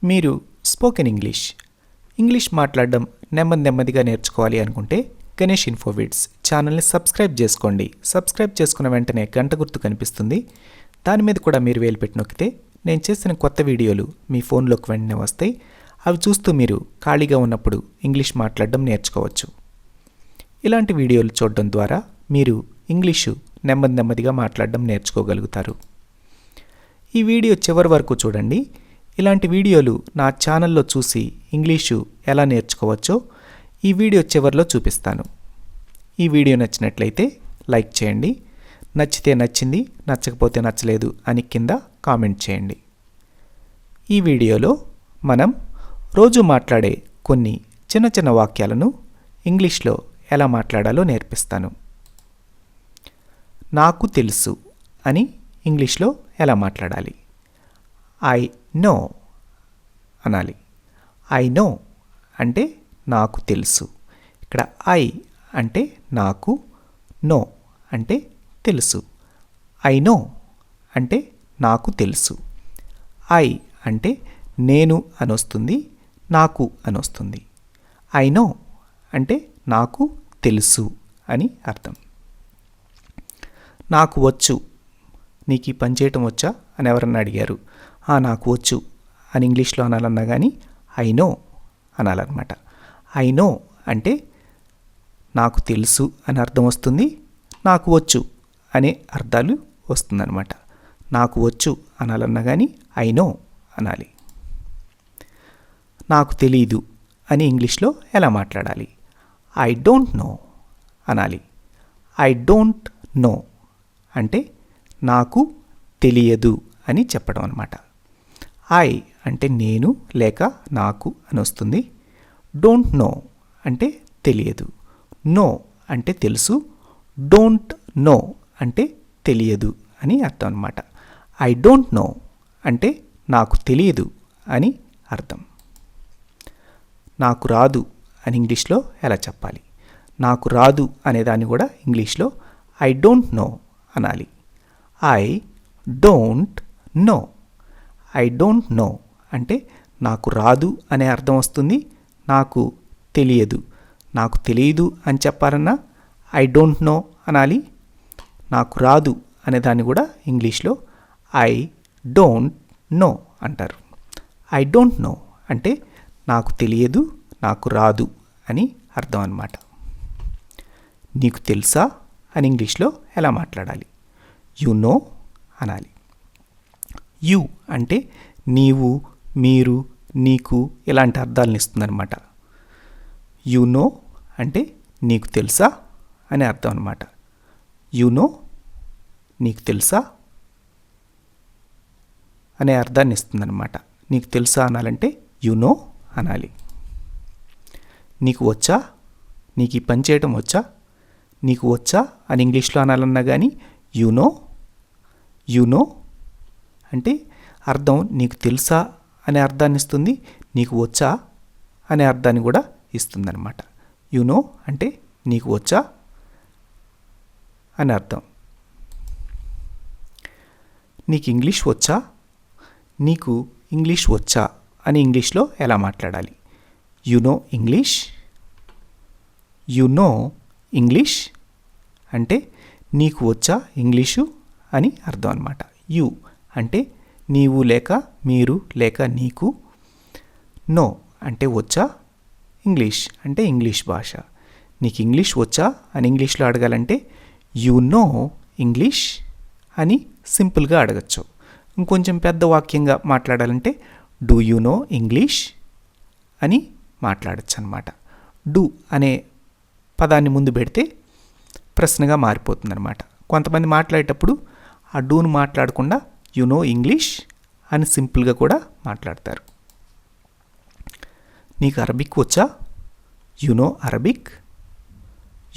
మీరు spoken English మాట్లాడడం నెమ్మదిగా నేర్చుకోవాలి అనుకుంటే గణేష్ ఇన్ఫోవిడ్స్ ఛానల్ని సబ్స్క్రైబ్ చేసుకోండి. సబ్స్క్రైబ్ చేసుకున్న వెంటనే గంట గుర్తు కనిపిస్తుంది. దాని మీద కూడా మీరు వేలు పెట్టి నొక్కితే నేను చేసిన కొత్త వీడియోలు మీ ఫోన్లోకి వెంటనే వస్తాయి. అవి చూస్తూ మీరు ఖాళీగా ఉన్నప్పుడు ఇంగ్లీష్ మాట్లాడడం నేర్చుకోవచ్చు. ఇలాంటి వీడియోలు చూడడం ద్వారా మీరు ఇంగ్లీషు నెమ్మదిగా మాట్లాడడం నేర్చుకోగలుగుతారు. ఈ వీడియో చివరి వరకు చూడండి. ఇలాంటి వీడియోలు నా ఛానల్లో చూసి ఇంగ్లీషు ఎలా నేర్చుకోవచ్చో ఈ వీడియో చివరిలో చూపిస్తాను. ఈ వీడియో నచ్చినట్లయితే లైక్ చేయండి. నచ్చితే నచ్చింది, నచ్చకపోతే నచ్చలేదు అని కింద కామెంట్ చేయండి. ఈ వీడియోలో మనం రోజు మాట్లాడే కొన్ని చిన్న వాక్యాలను ఇంగ్లీష్లో ఎలా మాట్లాడాలో నేర్పిస్తాను. నాకు తెలుసు అని ఇంగ్లీష్లో ఎలా మాట్లాడాలి? ఐ నో అనాలి. ఐ నో అంటే నాకు తెలుసు. ఇక్కడ ఐ అంటే నాకు, నో అంటే తెలుసు. ఐ నో అంటే నాకు తెలుసు. ఐ అంటే నేను అనొస్తుంది, నాకు అనొస్తుంది. ఐ నో అంటే నాకు తెలుసు అని అర్థం. నాకు వచ్చు, నీకు ఈ పని చేయటం వచ్చా అని ఎవరన్నా అడిగారు. నాకు వచ్చు అని ఇంగ్లీష్లో అనాలన్నా కానీ ఐ నో అనాలన్నమాట. ఐ నో అంటే నాకు తెలుసు అని అర్థం వస్తుంది, నాకు వచ్చు అనే అర్థాలు వస్తుందన్నమాట. నాకు వచ్చు అనాలన్నా కానీ ఐ నో అనాలి. నాకు తెలీదు అని ఇంగ్లీష్లో ఎలా మాట్లాడాలి? ఐ డోంట్ నో అనాలి. ఐ డోంట్ నో అంటే నాకు తెలియదు అని చెప్పడం అన్నమాట. ఐ అంటే నేను లేక నాకు అని వస్తుంది. డోంట్ నో అంటే తెలియదు. నో అంటే తెలుసు. డోంట్ నో అంటే తెలియదు అని అర్థం అన్నమాట. ఐ డోంట్ నో అంటే నాకు తెలియదు అని అర్థం. నాకు రాదు అని ఇంగ్లీష్లో ఎలా చెప్పాలి? నాకు రాదు అనేదాన్ని కూడా ఇంగ్లీష్లో ఐ డోంట్ నో అనాలి. I don't know. I don't know అంటే నాకు రాదు అనే అర్థం వస్తుంది, నాకు తెలియదు. నాకు తెలియదు అని చెప్పాలన్నా ఐ డోంట్ నో అనాలి. నాకు రాదు అనే దాన్ని కూడా ఇంగ్లీష్లో ఐ డోంట్ నో అంటారు. ఐ డోంట్ నో అంటే నాకు తెలియదు, నాకు రాదు అని అర్థం అన్నమాట. నీకు తెలుసా అని ఇంగ్లీష్లో ఎలా మాట్లాడాలి? యు నో అనాలి. యు అంటే నీవు, మీరు, నీకు ఇలాంటి అర్థాలను ఇస్తుందన్నమాట. యు నో అంటే నీకు తెలుసా అని అర్థం అన్నమాట. యు నో నీకు తెలుసా అనే అర్థాన్ని ఇస్తుందన్నమాట. నీకు తెలుసా అనాలంటే యు నో అనాలి. నీకు వచ్చా, నీకు ఈ పని చేయడం వచ్చా, నీకు వచ్చా అని ఇంగ్లీష్లో అనాలన్నా కానీ యు నో. యు నో అంటే అర్థం నీకు తెలుసా అనే అర్థాన్ని ఇస్తుంది, నీకు వచ్చా అనే అర్థాన్ని కూడా ఇస్తుందన్నమాట. యు నో అంటే నీకు వచ్చా అని అర్థం. నీకు ఇంగ్లీష్ వచ్చా, నీకు ఇంగ్లీష్ వచ్చా అని ఇంగ్లీష్లో ఎలా మాట్లాడాలి? You know English. You know English అంటే నీకు వచ్చా ఇంగ్లీషు అని అర్థం అన్నమాట. యు అంటే నీవు లేక మీరు లేక నీకు. నో అంటే వచ్చా, ఇంగ్లీష్ అంటే ఇంగ్లీష్ భాష. నీకు ఇంగ్లీష్ వచ్చా అని ఇంగ్లీష్లో అడగాలంటే యు నో ఇంగ్లీష్ అని సింపుల్గా అడగచ్చు. ఇంకొంచెం పెద్ద వాక్యంగా మాట్లాడాలంటే డూ యు నో ఇంగ్లీష్ అని మాట్లాడచ్చు అన్నమాట. డూ అనే పదాన్ని ముందు పెడితే ప్రశ్నగా మారిపోతుందన్నమాట. కొంతమంది మాట్లాడేటప్పుడు ఆ డూను మాట్లాడకుండా యు నో ఇంగ్లీష్ అని సింపుల్గా కూడా మాట్లాడతారు. నీకు అరబిక్ వచ్చా? You know Arabic.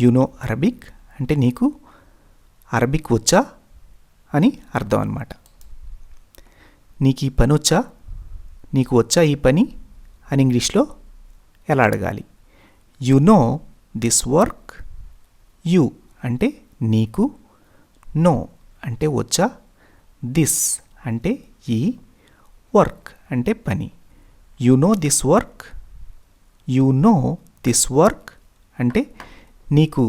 You know Arabic అంటే నీకు అరబిక్ వచ్చా అని అర్థం అన్నమాట. నీకు ఈ పని వచ్చా, నీకు వచ్చా ఈ పని అని ఇంగ్లీష్లో ఎలా అడగాలి? You know this work. You అంటే నీకు, నో అంటే వచ్చా, దిస్ అంటే ఈ, వర్క్ అంటే పని. You know this work, you know this work అంటే నీకు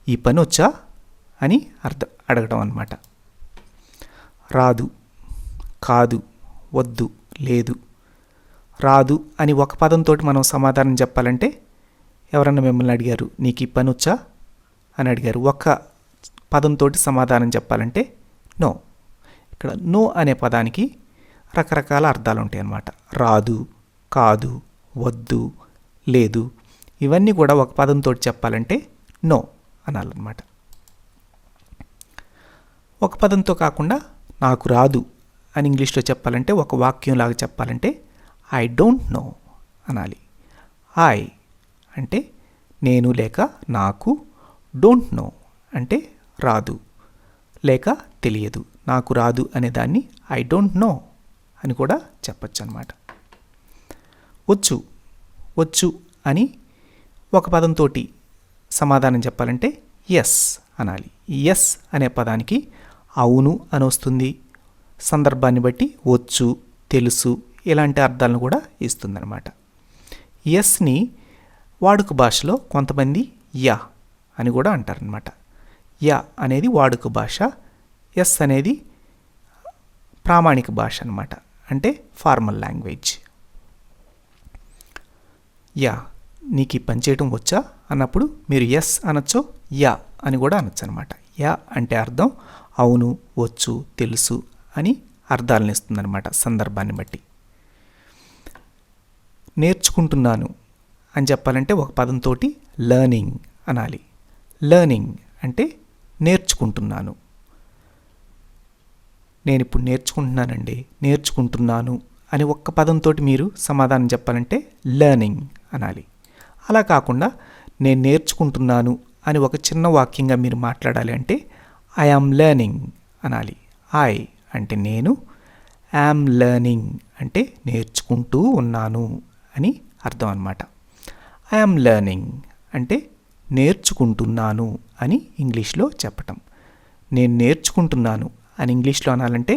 ఈ పని వచ్చా అని అడగడం అన్నమాట. రాదు, కాదు, వద్దు, లేదు. రాదు అని ఒక పదంతో మనం సమాధానం చెప్పాలంటే, ఎవరన్నా మిమ్మల్ని అడిగారు నీకు ఈ పని వచ్చా అని అడిగారు, ఒక పదంతో సమాధానం చెప్పాలంటే నో. ఇక్కడ నో అనే పదానికి రకరకాల అర్థాలు ఉంటాయి అన్నమాట. రాదు, కాదు, వద్దు, లేదు, ఇవన్నీ కూడా ఒక పదంతో చెప్పాలంటే నో అనాలన్నమాట. ఒక పదంతో కాకుండా నాకు రాదు అని ఇంగ్లీష్లో చెప్పాలంటే, ఒక వాక్యంలాగా చెప్పాలంటే ఐ డోంట్ నో అనాలి. ఐ అంటే నేను లేక నాకు, డోంట్ నో అంటే రాదు లేక తెలియదు. నాకు రాదు అనే దాన్ని ఐ డోంట్ నో అని కూడా చెప్పచ్చు అన్నమాట. వచ్చు, వచ్చు అని ఒక పదంతో సమాధానం చెప్పాలంటే ఎస్ అనాలి. ఎస్ అనే పదానికి అవును అని వస్తుంది, సందర్భాన్ని బట్టి వచ్చు, తెలుసు ఇలాంటి అర్థాలను కూడా ఇస్తుందన్నమాట. ఎస్ని వాడుక భాషలో కొంతమంది యా అని కూడా అంటారనమాట. యా అనేది వాడుక భాష, ఎస్ అనేది ప్రామాణిక భాష అన్నమాట, అంటే ఫార్మల్ లాంగ్వేజ్. యా నీకు ఈ పని చేయటం వచ్చా అన్నప్పుడు మీరు ఎస్ అనొచ్చు, యా అని కూడా అనొచ్చు అనమాట. యా అంటే అర్థం అవును, వచ్చు, తెలుసు అని అర్థాలను ఇస్తుందన్నమాట సందర్భాన్ని బట్టి. నేర్చుకుంటున్నాను అని చెప్పాలంటే ఒక పదంతో లెర్నింగ్ అనాలి. లెర్నింగ్ అంటే నేర్చుకుంటున్నాను. నేను ఇప్పుడు నేర్చుకుంటున్నానండి, నేర్చుకుంటున్నాను అని ఒక్క పదంతో మీరు సమాధానం చెప్పాలంటే లెర్నింగ్ అనాలి. అలా కాకుండా నేను నేర్చుకుంటున్నాను అని ఒక చిన్న వాక్యంగా మీరు మాట్లాడాలి అంటే ఐ యామ్ లెర్నింగ్ అనాలి. ఐ అంటే నేను, యామ్ లెర్నింగ్ అంటే నేర్చుకుంటూ ఉన్నాను అని అర్థం అన్నమాట. ఐ యామ్ లెర్నింగ్ అంటే నేర్చుకుంటున్నాను అని ఇంగ్లీష్లో చెప్పటం. నేను నేర్చుకుంటున్నాను అని ఇంగ్లీష్లో అనాలంటే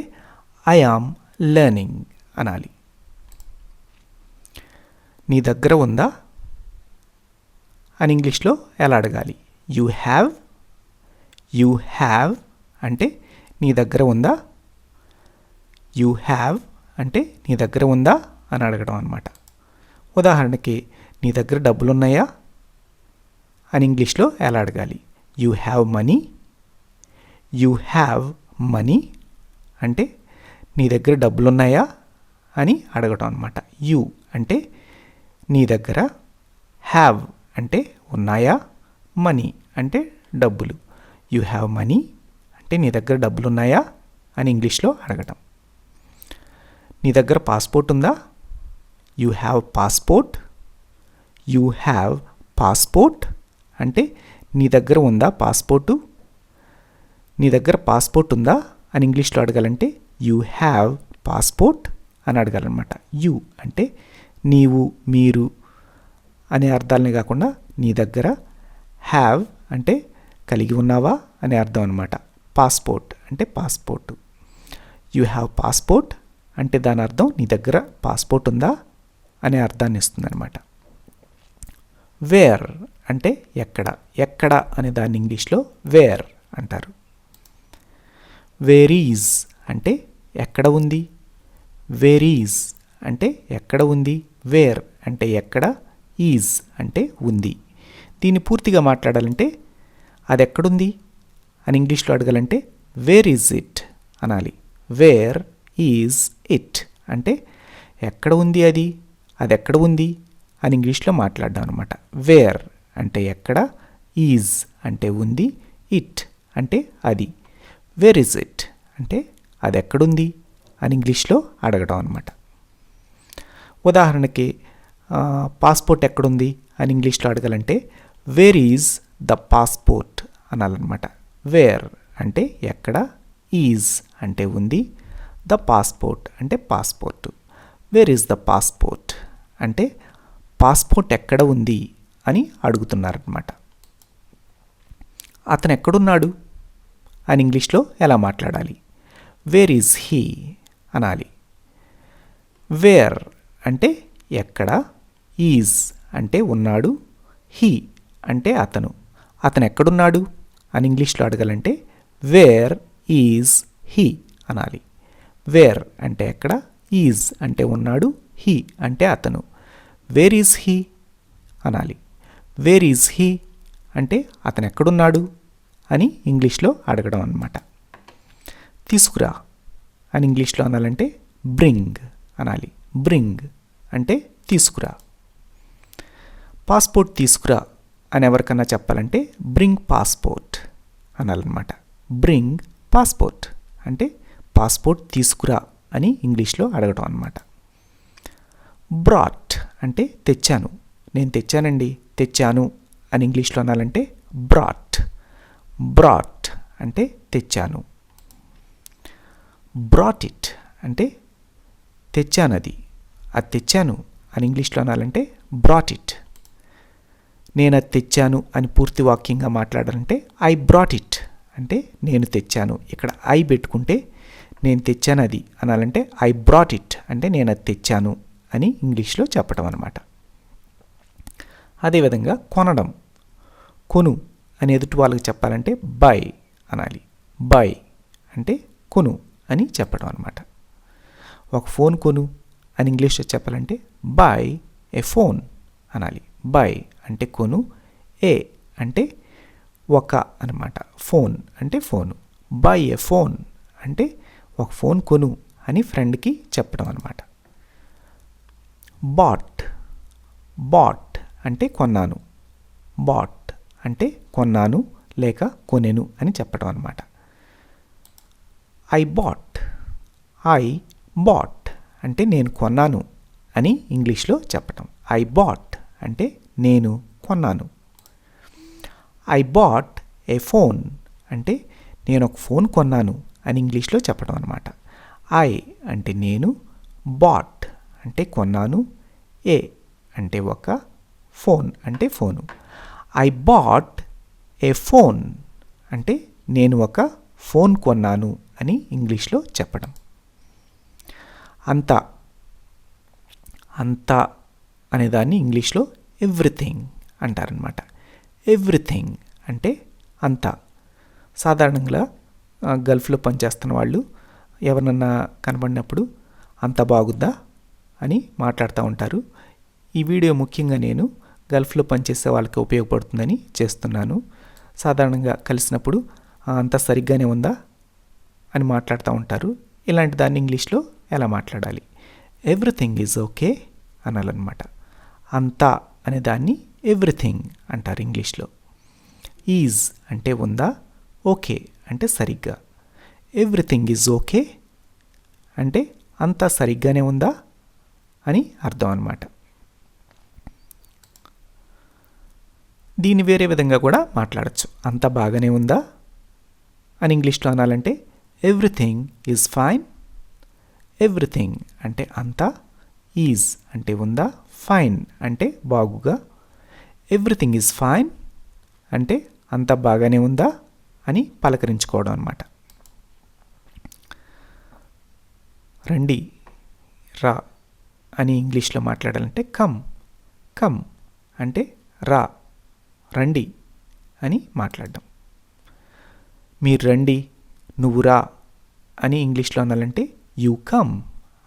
ఐ యామ్ లెర్నింగ్ అనాలి. నీ దగ్గర ఉందా అని ఇంగ్లీష్లో ఎలా అడగాలి? యూ హ్యావ్, యూ హ్యావ్ అంటే నీ దగ్గర ఉందా, యూ హ్యావ్ అంటే నీ దగ్గర ఉందా అని అడగడం అన్నమాట. ఉదాహరణకి నీ దగ్గర డబ్బులు ఉన్నాయా అని ఇంగ్లీష్లో ఎలా అడగాలి? You have money, you have money అంటే నీ దగ్గర డబ్బులు ఉన్నాయా అని అడగటం అన్నమాట. యూ అంటే నీ దగ్గర, హ్యావ్ అంటే ఉన్నాయా, మనీ అంటే డబ్బులు. యూ హ్యావ్ మనీ అంటే నీ దగ్గర డబ్బులు ఉన్నాయా అని ఇంగ్లీష్లో అడగటం. నీ దగ్గర పాస్పోర్ట్ ఉందా, you have passport, you have passport అంటే నీ దగ్గర ఉందా పాస్పోర్టు. నీ దగ్గర పాస్పోర్ట్ ఉందా అని ఇంగ్లీష్లో అడగాలంటే యూ హ్యావ్ పాస్పోర్ట్ అని అడగాలన్నమాట. యూ అంటే నీవు, మీరు అనే అర్థాలని కాకుండా నీ దగ్గర, హ్యావ్ అంటే కలిగి ఉన్నావా అనే అర్థం అన్నమాట. పాస్పోర్ట్ అంటే పాస్పోర్టు. యూ హ్యావ్ పాస్పోర్ట్ అంటే దాని అర్థం నీ దగ్గర పాస్పోర్ట్ ఉందా అనే అర్థాన్ని ఇస్తుందన్నమాట. వేర్ అంటే ఎక్కడ, ఎక్కడ అనే దాన్ని ఇంగ్లీష్లో వేర్ అంటారు. వేర్ ఈజ్ అంటే ఎక్కడ ఉంది, వేర్ ఈజ్ అంటే ఎక్కడ ఉంది, వేర్ అంటే ఎక్కడ, ఈజ్ అంటే ఉంది. దీన్ని పూర్తిగా మాట్లాడాలంటే అది ఎక్కడుంది అని ఇంగ్లీష్లో అడగాలంటే వేర్ ఈజ్ ఇట్ అనాలి. వేర్ ఈజ్ ఇట్ అంటే ఎక్కడ ఉంది అది, అది ఎక్కడ ఉంది అని ఇంగ్లీష్లో మాట్లాడడం అనమాట. వేర్ అంటే ఎక్కడ, ఈజ్ అంటే ఉంది, ఇట్ అంటే అది. వేర్ ఈజ్ ఇట్ అంటే అది ఎక్కడుంది అని ఇంగ్లీష్లో అడగడం అనమాట. ఉదాహరణకి పాస్పోర్ట్ ఎక్కడుంది అని ఇంగ్లీష్లో అడగాలంటే వేర్ ఈజ్ ద పాస్పోర్ట్ అనాలన్నమాట. వేర్ అంటే ఎక్కడ, ఈజ్ అంటే ఉంది, ద పాస్పోర్ట్ అంటే passport. Where is the passport అంటే పాస్పోర్ట్ ఎక్కడ ఉంది అని అడుగుతున్నారనమాట. అతను ఎక్కడున్నాడు అని ఇంగ్లీష్లో ఎలా మాట్లాడాలి? వేర్ ఈజ్ హీ అనాలి. వేర్ అంటే ఎక్కడ, ఈజ్ అంటే ఉన్నాడు, హీ అంటే అతను. అతను ఎక్కడున్నాడు అని ఇంగ్లీష్లో అడగాలంటే వేర్ ఈజ్ హీ అనాలి. వేర్ అంటే ఎక్కడ, ఈజ్ అంటే ఉన్నాడు, హీ అంటే అతను. వేర్ ఈజ్ హీ అనాలి. వేర్ ఈజ్ హీ అంటే అతను ఎక్కడున్నాడు అని ఇంగ్లీష్లో అడగడం అన్నమాట. తీసుకురా అని ఇంగ్లీష్లో అనాలంటే బ్రింగ్ అనాలి. బ్రింగ్ అంటే తీసుకురా. పాస్పోర్ట్ తీసుకురా అని ఎవరికన్నా చెప్పాలంటే బ్రింగ్ పాస్పోర్ట్ అనాలన్నమాట. బ్రింగ్ పాస్పోర్ట్ అంటే పాస్పోర్ట్ తీసుకురా అని ఇంగ్లీష్లో అడగడం అన్నమాట. బ్రాట్ అంటే తెచ్చాను. నేను తెచ్చానండి, తెచ్చాను అని ఇంగ్లీష్లో అనాలంటే బ్రాట్. బ్రాట్ అంటే తెచ్చాను. బ్రాట్ ఇట్ అంటే తెచ్చానది, అది తెచ్చాను అని ఇంగ్లీష్లో అనాలంటే బ్రాట్ ఇట్. నేను అది తెచ్చాను అని పూర్తి వాక్యంగా మాట్లాడాలంటే ఐ బ్రాట్ ఇట్ అంటే నేను తెచ్చాను. ఇక్కడ ఐ పెట్టుకుంటే నేను తెచ్చాను అది అనాలంటే ఐ బ్రాట్ ఇట్ అంటే నేను అది తెచ్చాను అని ఇంగ్లీష్లో చెప్పడం అన్నమాట. అదేవిధంగా కొనడం, కొను అని ఎదుటి వాళ్ళకి చెప్పాలంటే బై అనాలి. బై అంటే కొను అని చెప్పడం అన్నమాట. ఒక ఫోన్ కొను అని ఇంగ్లీష్లో చెప్పాలంటే బై ఏ ఫోన్ అనాలి. బై అంటే కొను, ఏ అంటే ఒక అన్నమాట. ఫోన్ అంటే ఫోను. బై ఏ ఫోన్ అంటే ఒక ఫోన్ కొను అని ఫ్రెండ్కి చెప్పడం అన్నమాట. బాట్, బాట్ అంటే కొన్నాను. బాట్ అంటే కొన్నాను లేక కొనెను అని చెప్పడం అన్నమాట. ఐ బాట్, ఐ బాట్ అంటే నేను కొన్నాను అని ఇంగ్లీష్లో చెప్పటం. ఐ బాట్ అంటే నేను కొన్నాను. ఐ బాట్ ఏ ఫోన్ అంటే నేను ఒక ఫోన్ కొన్నాను అని ఇంగ్లీష్లో చెప్పడం అన్నమాట. ఐ అంటే నేను, బాట్ అంటే కొన్నాను, ఏ అంటే ఒక, ఫోన్ అంటే phone. I bought a phone అంటే నేను ఒక ఫోన్ కొన్నాను అని ఇంగ్లీష్లో చెప్పడం. అంతా, అంతా అనేదాన్ని ఇంగ్లీష్లో ఎవ్రీథింగ్ అంటారనమాట. ఎవ్రీథింగ్ అంటే అంతా. సాధారణంగా గల్ఫ్లో పనిచేస్తున్న వాళ్ళు ఎవరినన్నా కనబడినప్పుడు అంత బాగుందా అని మాట్లాడుతూ ఉంటారు. ఈ వీడియో ముఖ్యంగా నేను గల్ఫ్లో పనిచేసే వాళ్ళకి ఉపయోగపడుతుందని చేస్తున్నాను. సాధారణంగా కలిసినప్పుడు అంతా సరిగ్గానే ఉందా అని మాట్లాడుతూ ఉంటారు. ఇలాంటి దాన్ని ఇంగ్లీష్లో ఎలా మాట్లాడాలి? ఎవ్రీథింగ్ ఈజ్ ఓకే అనాలన్నమాట. అంతా అనే దాన్ని ఎవ్రీథింగ్ అంటారు ఇంగ్లీష్లో. ఈజ్ అంటే ఉందా, ఓకే అంటే సరిగ్గా. ఎవ్రీథింగ్ ఈజ్ ఓకే అంటే అంతా సరిగ్గానే ఉందా అని అర్థం అన్నమాట. దీన్ని వేరే విధంగా కూడా మాట్లాడచ్చు. అంతా బాగానే ఉందా అని ఇంగ్లీష్లో అనాలంటే ఎవ్రీథింగ్ ఈజ్ ఫైన్. ఎవ్రీథింగ్ అంటే అంతా, ఈజ్ అంటే ఉందా, ఫైన్ అంటే బాగుగా. ఎవ్రీథింగ్ ఈజ్ ఫైన్ అంటే అంతా బాగానే ఉందా అని పలకరించుకోవడం అన్నమాట. రండి, రా అని ఇంగ్లీష్లో మాట్లాడాలంటే కమ్. కమ్ అంటే రా, రండి అని మాట్లాడడం. మీరు రండి, నువ్వు రా అని ఇంగ్లీష్లో అనాలంటే యూ కమ్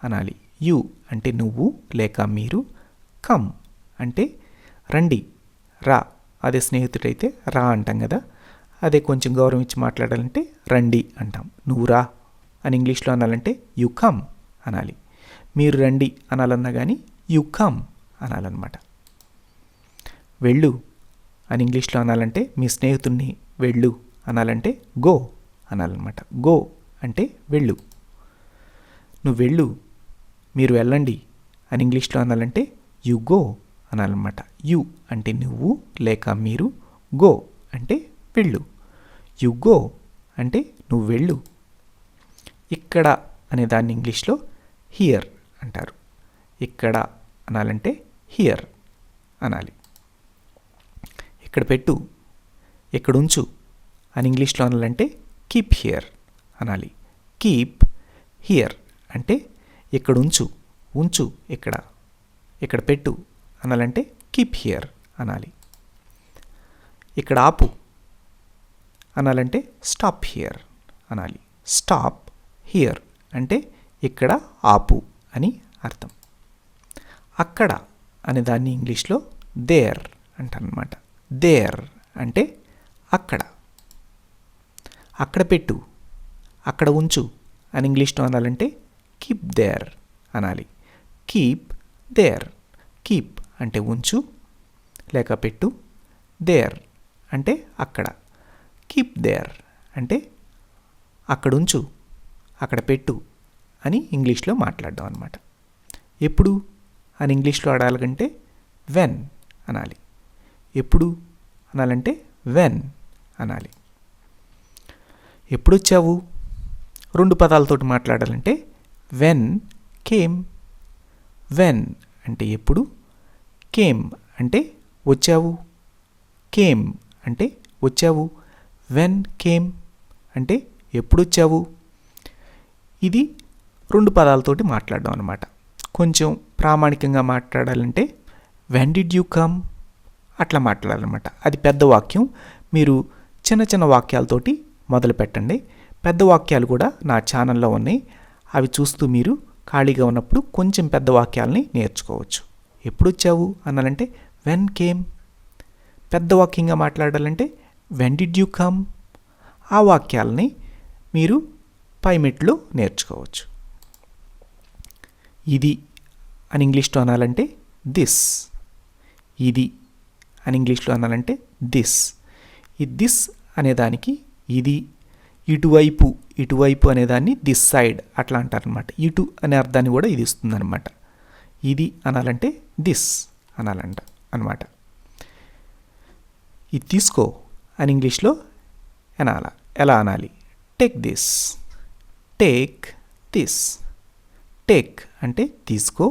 అనాలి. యూ అంటే నువ్వు లేక మీరు, కమ్ అంటే రండి, రా. అదే స్నేహితుడైతే రా అంటాం కదా, అదే కొంచెం గౌరవం ఇచ్చి మాట్లాడాలంటే రండి అంటాం. నువ్వు రా అని ఇంగ్లీష్లో అనాలంటే యూ కమ్ అనాలి. మీరు రండి అనాలన్నా కానీ యూ కమ్ అనాలన్నమాట. వెళ్ళు అని ఇంగ్లీష్లో అనాలంటే మీ స్నేహితుడిని వెళ్ళు అనాలంటే గో అనాలన్నమాట. గో అంటే వెళ్ళు. నువ్వు వెళ్ళు, మీరు వెళ్ళండి అని ఇంగ్లీష్లో అనాలంటే యు గో అనాలన్నమాట. యు అంటే నువ్వు లేక మీరు, గో అంటే వెళ్ళు. యు గో అంటే నువ్వు వెళ్ళు. ఇక్కడ అనే దాన్ని ఇంగ్లీష్లో హియర్ అంటారు. ఇక్కడ అనాలంటే హియర్ అనాలి. ఇక్కడ పెట్టు, ఇక్కడ ఉంచు అని ఇంగ్లీష్లో అనాలంటే కీప్ హియర్ అనాలి. కీప్ హియర్ అంటే ఇక్కడ ఉంచు, ఉంచు ఇక్కడ. ఇక్కడ పెట్టు అనాలంటే కీప్ హియర్ అనాలి. ఇక్కడ ఆపు అనాలంటే స్టాప్ హియర్ అనాలి. స్టాప్ హియర్ అంటే ఇక్కడ ఆపు అని అర్థం. అక్కడ అనే దాన్ని ఇంగ్లీష్లో దేర్ అంటారనమాట. దేర్ అంటే అక్కడ. అక్కడ పెట్టు, అక్కడ ఉంచు అని ఇంగ్లీష్లో అనాలంటే కీప్ దేర్ అనాలి. Keep there. కీప్ అంటే ఉంచు లేక పెట్టు, దేర్ అంటే అక్కడ. కీప్ దేర్ అంటే అక్కడ ఉంచు, అక్కడ పెట్టు అని ఇంగ్లీష్లో మాట్లాడడం అనమాట. ఎప్పుడు అని ఇంగ్లీష్లో అడగాలంటే వెన్ అనాలి. ఎప్పుడు అనాలంటే వెన్ అనాలి. ఎప్పుడు వచ్చావు 2 పదాలతోటి మాట్లాడాలంటే వెన్ కేమ్. వెన్ అంటే ఎప్పుడు, కేమ్ అంటే వచ్చావు. కేమ్ అంటే వచ్చావు. వెన్ కేమ్ అంటే ఎప్పుడు వచ్చావు. ఇది 2 పదాలతోటి మాట్లాడడం అనమాట. కొంచెం ప్రామాణికంగా మాట్లాడాలంటే వెన్ డిడ్ యూ కమ్ అట్లా మాట్లాడాలన్నమాట. అది పెద్ద వాక్యం. మీరు చిన్న చిన్న వాక్యాలతోటి మొదలు పెట్టండి. పెద్ద వాక్యాలు కూడా నా ఛానల్లో ఉన్నాయి. అవి చూస్తూ మీరు ఖాళీగా ఉన్నప్పుడు కొంచెం పెద్ద వాక్యాలని నేర్చుకోవచ్చు. ఎప్పుడు వచ్చావు అనాలంటే వెన్ కేమ్. పెద్ద వాక్యంగా మాట్లాడాలంటే వెన్ డిడ్ యూ కమ్. ఆ వాక్యాలని మీరు పై మెట్లో నేర్చుకోవచ్చు. ఇది అని ఇంగ్లీష్లో అనాలంటే దిస్. ఇది అని ఇంగ్లీష్లో అనాలంటే దిస్. ఈ దిస్ అనేదానికి ఇది, ఇటువైపు, ఇటువైపు అనేదాన్ని దిస్ సైడ్ అట్లా అంటారనమాట. ఇటు అనే అర్థాన్ని కూడా ఇది ఇస్తుందన్నమాట. ఇది అనాలంటే దిస్ అనాలంట అనమాట. ఇది తీసుకో అని ఇంగ్లీష్లో ఎలా అనాలి? Take this. Take this. Take అంటే తీసుకో,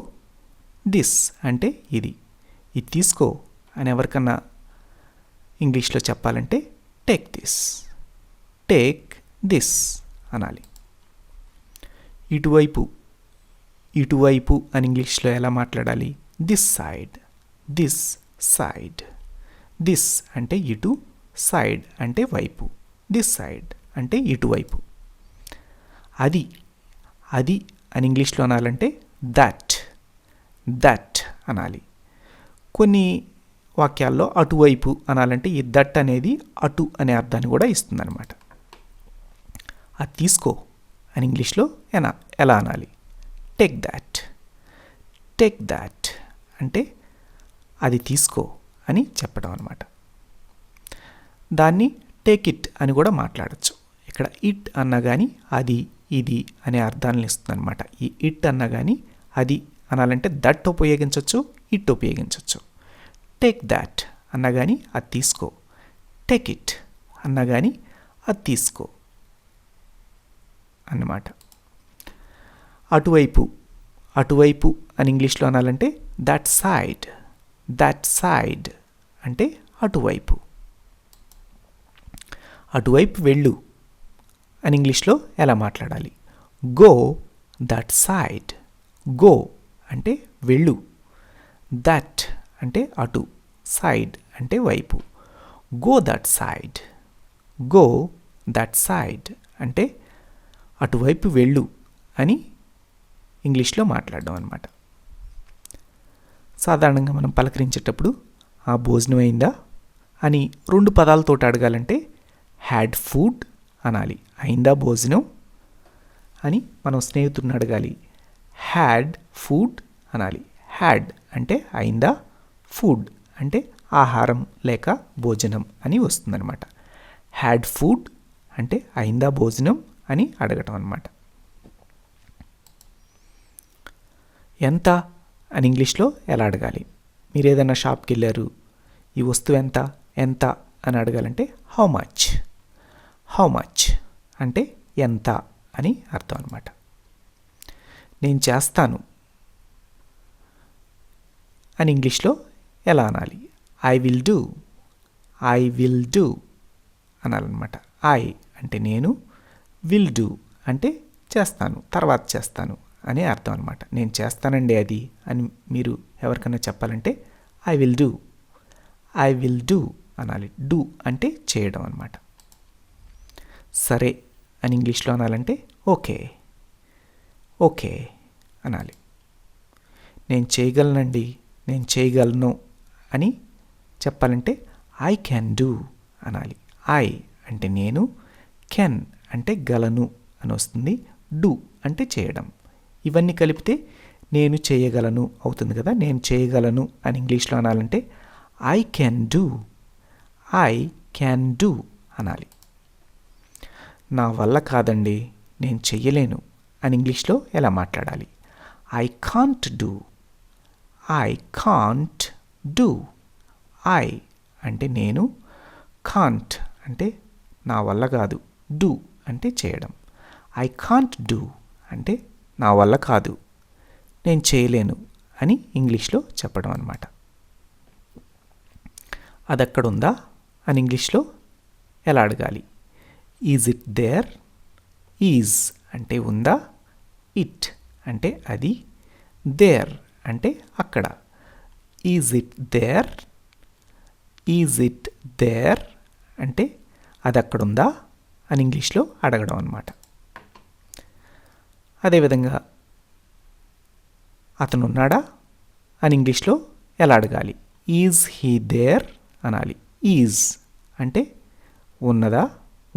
దిస్ అంటే ఇది. ఇది తీసుకో అని ఎవరికన్నా ఇంగ్లీష్లో చెప్పాలంటే టేక్ దిస్. టేక్ దిస్ అనాలి. ఇటువైపు, ఇటువైపు అని ఇంగ్లీష్లో ఎలా మాట్లాడాలి? This side. This side. This అంటే ఇటు, సైడ్ అంటే వైపు. దిస్ సైడ్ అంటే ఇటువైపు. అది, అది అని ఇంగ్లీష్లో అనాలంటే దట్. దట్ అనాలి. కొన్ని వాక్యాల్లో అటువైపు అనాలంటే ఈ దట్ అనేది అటు అనే అర్థాన్ని కూడా ఇస్తుందన్నమాట. అది తీసుకో అని ఇంగ్లీష్లో ఎలా అనాలి? Take that. టేక్ దాట్ అంటే అది తీసుకో అని చెప్పడం అనమాట. దాన్ని టేక్ ఇట్ అని కూడా మాట్లాడచ్చు. ఇక్కడ ఇట్ అన్నా కానీ అది, ఇది అనే అర్థాలను ఇస్తుంది అనమాట. ఈ ఇట్ అన్నా కానీ అది అనాలంటే దట్ ఉపయోగించవచ్చు, ఇట్ ఉపయోగించవచ్చు. టేక్ దాట్ అన్నా కానీ అది తీసుకో. టేక్ ఇట్ అన్నా కానీ అది తీసుకో అన్నమాట. అటువైపు, అటువైపు అని ఇంగ్లీష్లో అనాలంటే దట్ సైడ్. దట్ సైడ్ అంటే అటువైపు. అటువైపు వెళ్ళు అని ఇంగ్లీష్లో ఎలా మాట్లాడాలి? Go that side. గో అంటే వెళ్ళు. దట్ అంటే అటు, సైడ్ అంటే వైపు. Go that side. Go that side అంటే అటువైపు వెళ్ళు అని ఇంగ్లీష్లో మాట్లాడడం అనమాట. సాధారణంగా మనం పలకరించేటప్పుడు ఆ భోజనం అయిందా అని 2 పదాలతో అడగాలంటే హ్యాడ్ ఫుడ్ అనాలి. అయిందా భోజనం అని మనం స్నేహితుడిని అడగాలి. హ్యాడ్ ఫుడ్ అనాలి. హ్యాడ్ అంటే అయిందా, ఫుడ్ అంటే ఆహారం లేక భోజనం అని వస్తుందన్నమాట. హ్యాడ్ ఫుడ్ అంటే అయిందా భోజనం అని అడగటం అన్నమాట. ఎంత అని ఇంగ్లీష్లో ఎలా అడగాలి? మీరు ఏదైనా షాప్కి వెళ్ళారు, ఈ వస్తువు ఎంత, ఎంత అని అడగాలంటే హౌ మచ్. హౌ మచ్ అంటే ఎంత అని అర్థం అన్నమాట. నేను చేస్తాను అని ఇంగ్లీష్లో ఎలా అనాలి? I will do. I will do అనాలన్నమాట. ఐ అంటే నేను, విల్ డూ అంటే చేస్తాను, తర్వాత చేస్తాను అనే అర్థం అనమాట. నేను చేస్తానండి అది అని మీరు ఎవరికైనా చెప్పాలంటే I will do, I will do అనాలి. డూ అంటే చేయడం అనమాట. సరే అని ఇంగ్లీష్లో అనాలంటే ఓకే, ఓకే అనాలి. నేను చేయగలనండి, నేను చేయగలను అని చెప్పాలంటే ఐ క్యాన్ డూ అనాలి. ఐ అంటే నేను, కెన్ అంటే గలను అని వస్తుంది, డూ అంటే చేయడం. ఇవన్నీ కలిపితే నేను చేయగలను అవుతుంది కదా. నేను చేయగలను అని ఇంగ్లీష్లో అనాలంటే I can do, I can do అనాలి. నా వల్ల కాదండి, నేను చెయ్యలేను అని ఇంగ్లీష్లో ఎలా మాట్లాడాలి? I can't do, I can't do. I అంటే నేను, కాంట్ అంటే నా వల్ల కాదు, డూ అంటే చేయడం. ఐ కాంట్ డూ అంటే నా వల్ల కాదు, నేను చేయలేను అని ఇంగ్లీష్లో చెప్పడం అనమాట. అది అక్కడ ఉందా అని ఇంగ్లీష్లో ఎలా అడగాలి? Is it there? ఈజ్ అంటే ఉందా, ఇట్ అంటే అది, దేర్ అంటే అక్కడ. Is it there? Is it there అంటే అది అక్కడ ఉందా అని ఇంగ్లీష్లో అడగడం అన్నమాట. అదేవిధంగా అతను ఉన్నాడా అని ఇంగ్లీష్లో ఎలా అడగాలి? ఈజ్ హీ దేర్ అనాలి. ఈజ్ అంటే ఉన్నదా,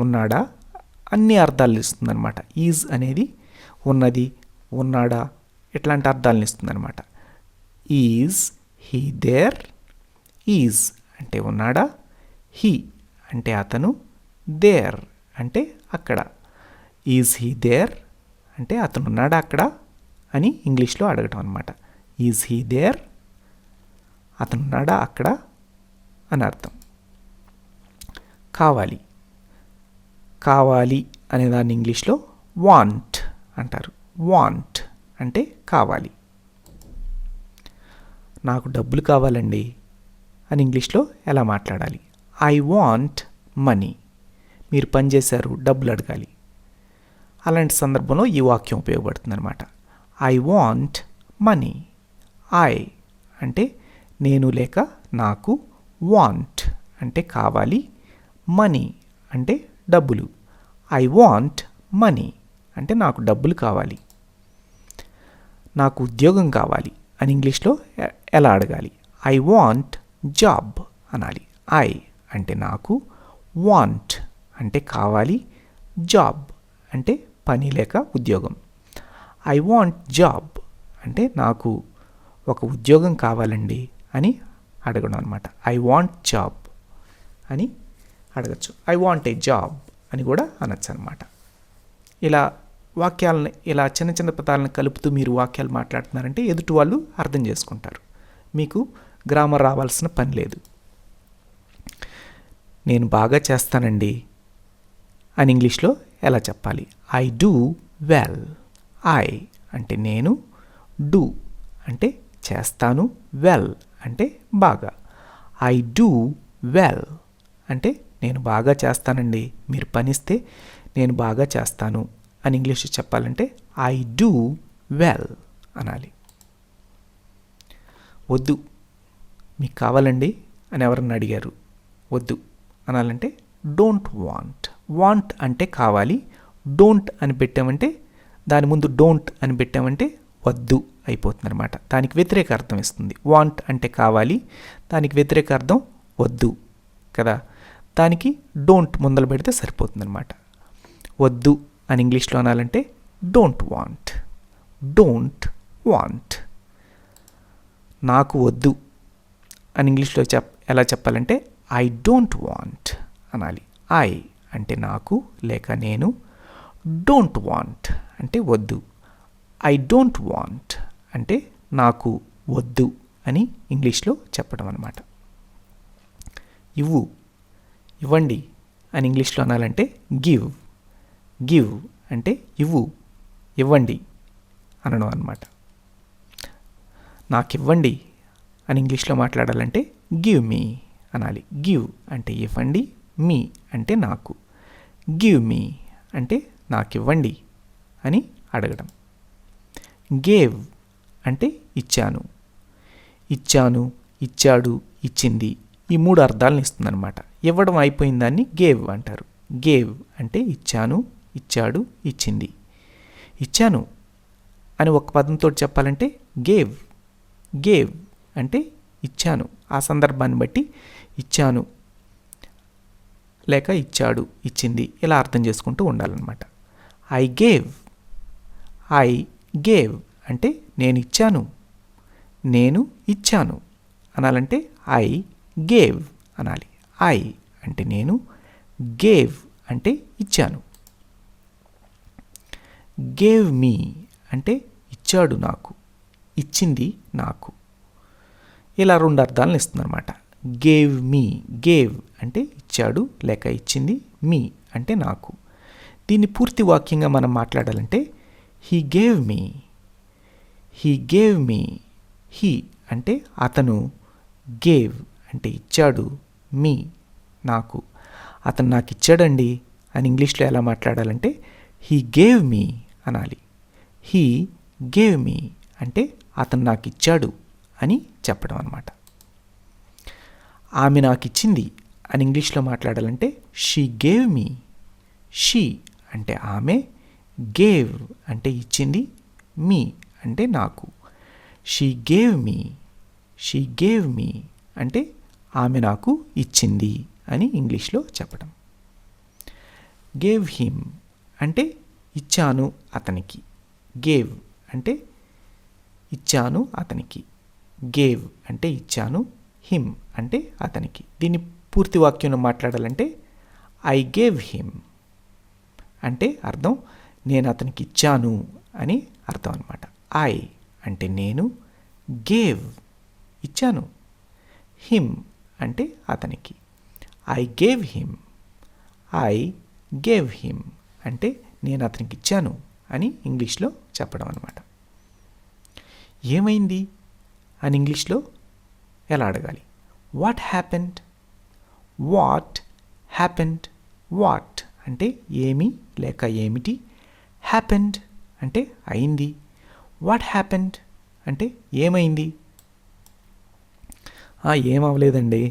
ఉన్నాడా అన్ని అర్థాలను ఇస్తుందన్నమాట. ఈజ్ అనేది ఉన్నది, ఉన్నాడా ఇట్లాంటి అర్థాలను ఇస్తుందన్నమాట. Is he there? ఈజ్ అంటే ఉన్నాడా, హీ అంటే అతను, దేర్ అంటే అక్కడ. ఈజ్ హీ దేర్ అంటే అతను ఉన్నాడా అక్కడ అని ఇంగ్లీష్లో అడగటం అనమాట. Is he there? అతను ఉన్నాడా అక్కడ అని అర్థం. కావాలి, కావాలి అనే దాన్ని ఇంగ్లీష్లో వాంట్ అంటారు. వాంట్ అంటే కావాలి. నాకు డబ్బులు కావాలండి అని ఇంగ్లీష్లో ఎలా మాట్లాడాలి? I want money. మీరు పని చేశారు, డబ్బులు అడగాలి. అలాంటి సందర్భంలో ఈ వాక్యం ఉపయోగపడుతుంది అనమాట. I want money. ఐ అంటే నేను లేక నాకు, వాంట్ అంటే కావాలి, మనీ అంటే డబ్బులు. ఐ వాంట్ మనీ అంటే నాకు డబ్బులు కావాలి. నాకు ఉద్యోగం కావాలి అని ఇంగ్లీష్లో ఎలా అడగాలి? ఐ వాంట్ జాబ్ అనాలి. ఐ అంటే నాకు, వాంట్ అంటే కావాలి, జాబ్ అంటే పని లేక ఉద్యోగం. ఐ వాంట్ జాబ్ అంటే నాకు ఒక ఉద్యోగం కావాలండి అని అడగడం అనమాట. ఐ వాంట్ జాబ్ అని అడగచ్చు. ఐ వాంట్ ఏ జాబ్ అని కూడా అనొచ్చు అనమాట. ఇలా వాక్యాలను, ఇలా చిన్న చిన్న పదాలను కలుపుతూ మీరు వాక్యాలు మాట్లాడుతున్నారంటే ఎదుటి వాళ్ళు అర్థం చేసుకుంటారు. మీకు గ్రామర్ రావాల్సిన పని లేదు. నేను బాగా చేస్తానండి అని ఇంగ్లీష్లో ఎలా చెప్పాలి? I do well. ఐ అంటే నేను, డూ అంటే చేస్తాను, వెల్ అంటే బాగా. ఐ డూ వెల్ అంటే నేను బాగా చేస్తానండి, మీరు పనిస్తే నేను బాగా చేస్తాను అని ఇంగ్లీష్లో చెప్పాలంటే ఐ డూ వెల్ అనాలి. వద్దు, మీకు కావాలండి అని ఎవరన్నా అడిగారు, వద్దు అనాలంటే డోంట్ వాంట్. వాంట్ అంటే కావాలి, డోంట్ అని పెట్టామంటే, దాని ముందు డోంట్ అని పెట్టామంటే వద్దు అయిపోతుంది అనమాట. దానికి వ్యతిరేక అర్థం ఇస్తుంది. వాంట్ అంటే కావాలి, దానికి వ్యతిరేక అర్థం వద్దు కదా. దానికి డోంట్ ముందలు పెడితే సరిపోతుంది అనమాట. వద్దు అని ఇంగ్లీష్లో అనాలంటే డోంట్ వాంట్. Don't want. నాకు వద్దు అని ఇంగ్లీష్లో ఎలా చెప్పాలంటే ఐ డోంట్ వాంట్ అనాలి. ఐ అంటే నాకు లేక నేను, డోంట్ వాంట్ అంటే వద్దు. ఐ డోంట్ వాంట్ అంటే నాకు వద్దు అని ఇంగ్లీష్లో చెప్పడం అన్నమాట. ఇవ్వు, ఇవ్వండి అని ఇంగ్లీష్లో అనాలంటే గివ్. గివ్ అంటే ఇవ్వు, ఇవ్వండి అనడం అన్నమాట. నాకు ఇవ్వండి అని ఇంగ్లీష్లో మాట్లాడాలంటే గివ్ మీ అనాలి. గివ్ అంటే ఇవ్వండి, మీ అంటే నాకు. గివ్ మీ అంటే నాకు ఇవ్వండి అని అడగడం. గేవ్ అంటే ఇచ్చాను, ఇచ్చాను, ఇచ్చాడు, ఇచ్చింది, ఈ 3 అర్థాలను ఇస్తుందన్నమాట. ఇవ్వడం అయిపోయిన దాన్ని గేవ్ అంటారు. గేవ్ అంటే ఇచ్చాను, ఇచ్చాడు, ఇచ్చింది. ఇచ్చాను అని ఒక పదంతో చెప్పాలంటే గేవ్. గేవ్ అంటే ఇచ్చాను, ఆ సందర్భాన్ని బట్టి ఇచ్చాను లేక ఇచ్చాడు, ఇచ్చింది ఇలా అర్థం చేసుకుంటూ ఉండాలన్నమాట. I gave. ఐ గేవ్ అంటే నేను ఇచ్చాను, నేను ఇచ్చాను అనాలంటే ఐ గేవ్ అనాలి. ఐ అంటే నేను, గేవ్ అంటే ఇచ్చాను. గేవ్ మీ అంటే ఇచ్చాడు నాకు, ఇచ్చింది నాకు. ఇలా 2 అర్థాలను ఇస్తుందన్నమాట. Gave me. గేవ్ అంటే ఇచ్చాడు లేక ఇచ్చింది, మీ అంటే నాకు. దీన్ని పూర్తి వాక్యంగా మనం మాట్లాడాలంటే he gave me. He gave me. He అంటే అతను, గేవ్ అంటే ఇచ్చాడు, మీ నాకు. అతను నాకు ఇచ్చాడండి అని ఇంగ్లీష్లో ఎలా మాట్లాడాలంటే హీ గేవ్ మీ అనాలి. హీ గేవ్ మీ అంటే అతను నాకు ఇచ్చాడు అని చెప్పడం అన్నమాట. ఆమె నాకు ఇచ్చింది అని ఇంగ్లీష్లో మాట్లాడాలంటే షీ గేవ్ మీ. షీ అంటే ఆమె, గేవ్ అంటే ఇచ్చింది, మీ అంటే నాకు. She gave me. She gave me అంటే ఆమె నాకు ఇచ్చింది అని ఇంగ్లీష్లో చెప్పడం. గేవ్ హిమ్ అంటే ఇచ్చాను అతనికి. గేవ్ అంటే ఇచ్చాను అతనికి. గేవ్ అంటే ఇచ్చాను, హిమ్ అంటే అతనికి. దీన్ని పూర్తి వాక్యంలో మాట్లాడాలంటే ఐ గేవ్ హిమ్ అంటే అర్థం నేను అతనికి ఇచ్చాను అని అర్థం అన్నమాట. ఐ అంటే నేను, గేవ్ ఇచ్చాను, హిమ్ అంటే అతనికి. I gave him. I gave him అంటే నేను అతనికి ఇచ్చాను అని ఇంగ్లీష్లో చెప్పడం అన్నమాట. ఏమైంది అని ఇంగ్లీష్లో ఎలా అడగాలి? What happened. What happened. What అంటే ఏమి లేక ఏమిటి. హ్యాపెండ్ అంటే అయింది. వాట్ హ్యాపెండ్ అంటే ఏమైంది. ఏమవలేదండి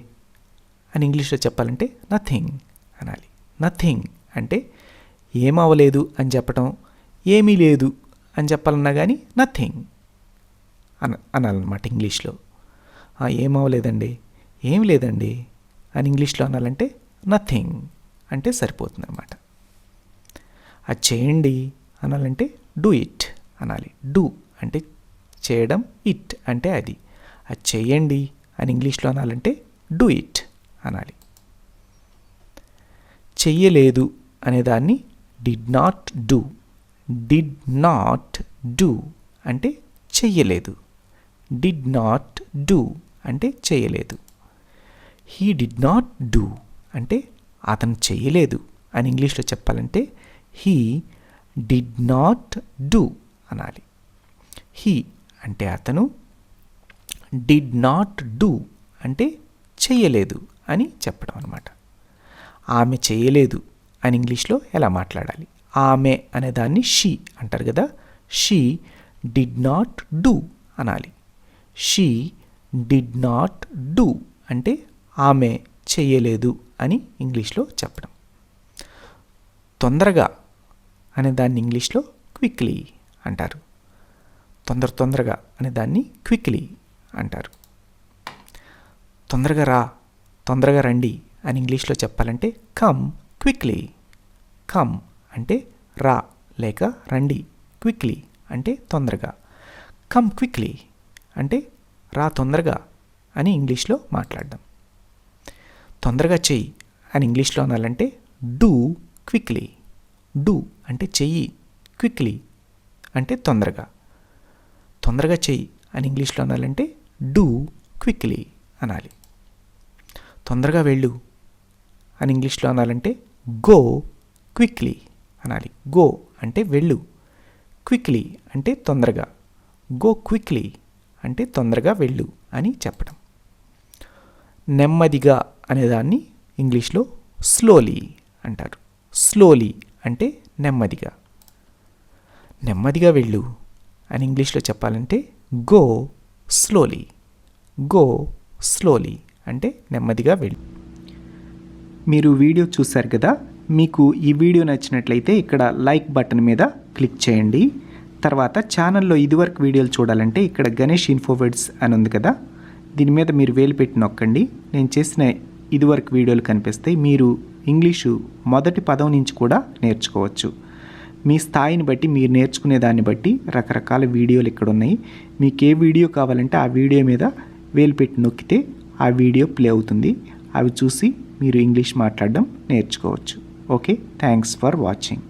అని ఇంగ్లీష్లో చెప్పాలంటే నథింగ్ అనాలి. నథింగ్ అంటే ఏమవలేదు అని చెప్పటం, ఏమీ లేదు అని చెప్పాలన్నా కానీ నథింగ్ అనాలన్నమాట ఇంగ్లీష్లో. ఏమవలేదండి, ఏం లేదండి అని ఇంగ్లీష్లో అనాలంటే నథింగ్ అంటే సరిపోతుంది అన్నమాట. అది చేయండి అనాలంటే డూ ఇట్ అనాలి. డూ అంటే చేయడం, ఇట్ అంటే అది. అది చేయండి అని ఇంగ్లీష్లో అనాలంటే డూ ఇట్ అనాలి. చెయ్యలేదు అనేదాన్ని did not do. Did not do అంటే చెయ్యలేదు. డిడ్ నాట్ డూ అంటే చేయలేదు. హీ డిడ్ నాట్ డూ అంటే అతను చెయ్యలేదు అని ఇంగ్లీష్లో చెప్పాలంటే హీ డిడ్ నాట్ డూ అనాలి. హీ అంటే అతను, డిడ్ నాట్ డూ అంటే చెయ్యలేదు అని చెప్పడం అన్నమాట. ఆమె చేయలేదు అని ఇంగ్లీష్లో ఎలా మాట్లాడాలి? ఆమె అనేదాన్ని షీ అంటారు కదా. షీ డిడ్ నాట్ డూ అనాలి. షీ డిడ్ నాట్ డూ అంటే ఆమె చెయ్యలేదు అని ఇంగ్లీష్లో చెప్పడం. తొందరగా అనేదాన్ని ఇంగ్లీష్లో క్విక్లీ అంటారు. తొందరగా అనేదాన్ని క్విక్లీ అంటారు. తొందరగా రా, తొందరగా రండి అని ఇంగ్లీష్లో చెప్పాలంటే కమ్ క్విక్లీ. కమ్ అంటే రా లేక రండి, క్విక్లీ అంటే తొందరగా. కమ్ క్విక్లీ అంటే రా తొందరగా అని ఇంగ్లీష్లో మాట్లాడడం. తొందరగా చెయ్యి అని ఇంగ్లీష్లో అనాలంటే డూ క్విక్లీ. డూ అంటే చెయ్యి, క్విక్లీ అంటే తొందరగా. తొందరగా చెయ్యి అని ఇంగ్లీష్లో అనాలంటే డూ క్విక్లీ అనాలి. తొందరగా వెళ్ళు అని ఇంగ్లీష్లో అనాలంటే గో క్విక్లీ అనాలి. గో అంటే వెళ్ళు, క్విక్లీ అంటే తొందరగా. గో క్విక్లీ అంటే తొందరగా వెళ్ళు అని చెప్పడం. నెమ్మదిగా అనేదాన్ని ఇంగ్లీష్లో స్లోలీ అంటారు. స్లోలీ అంటే నెమ్మదిగా. నెమ్మదిగా వెళ్ళు, అని ఇంగ్లీష్లో చెప్పాలంటే గో స్లోలీ. గో స్లోలీ అంటే నెమ్మదిగా వెళ్ళి. మీరు వీడియో చూశారు కదా, మీకు ఈ వీడియో నచ్చినట్లయితే ఇక్కడ లైక్ బటన్ మీద క్లిక్ చేయండి. తర్వాత ఛానల్లో ఇదివరకు వీడియోలు చూడాలంటే ఇక్కడ గణేష్ ఇన్ఫోవర్డ్స్ అని ఉంది కదా, దీని మీద మీరు వేలు పెట్టి నొక్కండి. నేను చేసిన ఇదివరకు వీడియోలు కనిపిస్తాయి. మీరు ఇంగ్లీషు మొదటి పదం నుంచి కూడా నేర్చుకోవచ్చు. మీ స్థాయిని బట్టి, మీరు నేర్చుకునే దాన్ని బట్టి రకరకాల వీడియోలు ఇక్కడ ఉన్నాయి. మీకు ఏ వీడియో కావాలంటే ఆ వీడియో మీద వేలు పెట్టి నొక్కితే ఆ వీడియో ప్లే అవుతుంది. అవి చూసి మీరు ఇంగ్లీష్ మాట్లాడడం నేర్చుకోవచ్చు. Okay, thanks for watching.